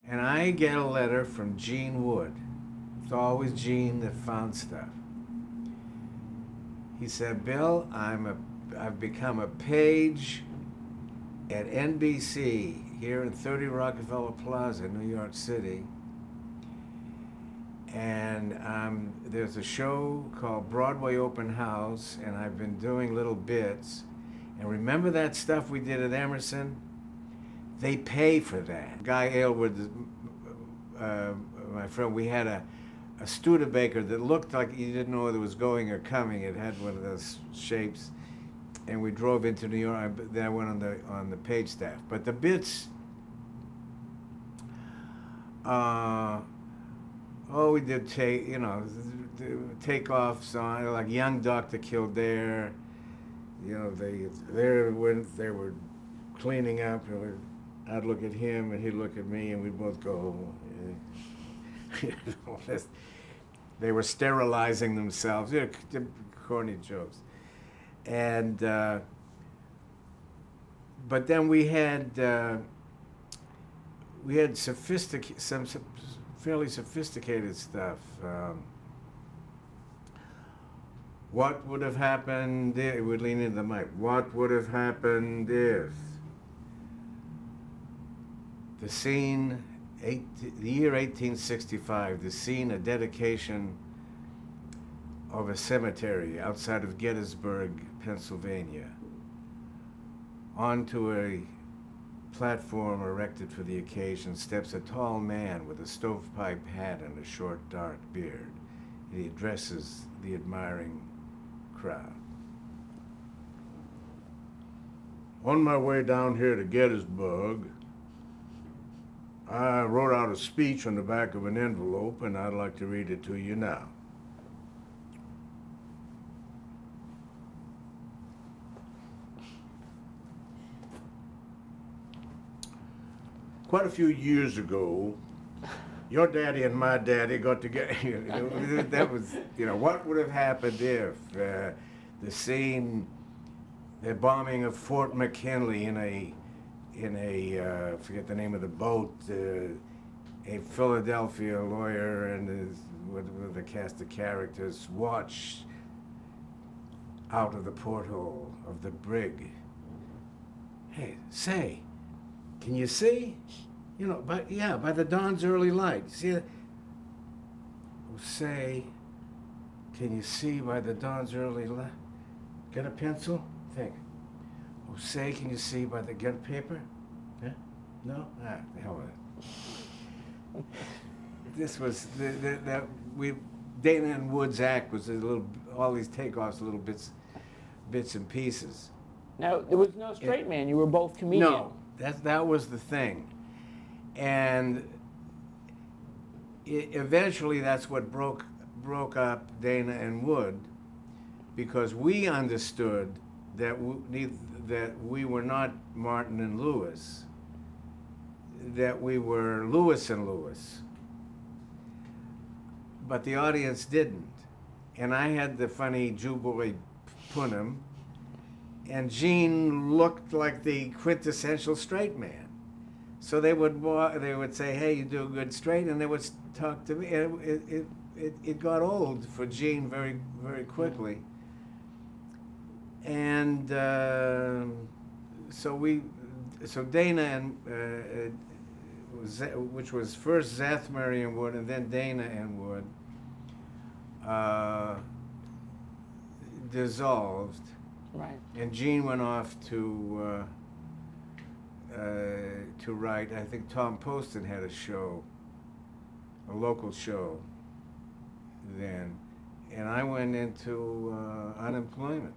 And I get a letter from Gene Wood. It's always Gene that found stuff. He said, Bill, I've become a page at NBC here in 30 Rockefeller Plaza, New York City. And there's a show called Broadway Open House, and I've been doing little bits. And remember that stuff we did at Emerson? They pay for that. Guy Aylward, my friend, we had a Studebaker that looked like you didn't know whether it was going or coming. It had one of those shapes. And we drove into New York. Then I went on the page staff. But the bits, we did takeoffs on, like Young Dr. Kildare. You know, when they were cleaning up, I'd look at him and he'd look at me, and we'd both go. They were sterilizing themselves. Corny jokes. And but then we had some fairly sophisticated stuff. What would have happened if, it would lean into the mic, what would have happened if the scene, the year 1865, the scene, a dedication of a cemetery outside of Gettysburg, Pennsylvania, onto a platform erected for the occasion steps a tall man with a stovepipe hat and a short dark beard. He addresses the admiring crowd. On my way down here to Gettysburg, I wrote out a speech on the back of an envelope, and I'd like to read it to you now. Quite a few years ago, your daddy and my daddy got together. That was, what would have happened if the scene, the bombing of Fort McKinley in a forget the name of the boat, a Philadelphia lawyer and with a cast of characters watch out of the porthole of the brig. Hey, say, can you see? By the dawn's early light. You see it? Oh, say, can you see by the dawn's early light? Get a pencil? Think. Oh, say, can you see by the, get a paper? Yeah? No? Ah, the hell with it. This was, Dana and Wood's act was all these takeoffs, little bits and pieces. Now, there was no straight man. You were both comedians. No, that was the thing. And eventually that's what broke up Dana and Wood, because we understood that we were not Martin and Lewis, that we were Lewis and Lewis. But the audience didn't. And I had the funny Jew boy Punim, and Gene looked like the quintessential straight man. So they would say, hey, you do a good straight, and they would talk to me. And it got old for Gene very, very quickly. And so Dana and, which was first Zathmary and Wood, and then Dana and Wood, dissolved. Right. And Gene went off to write. I think Tom Poston had a show, a local show then, and I went into unemployment.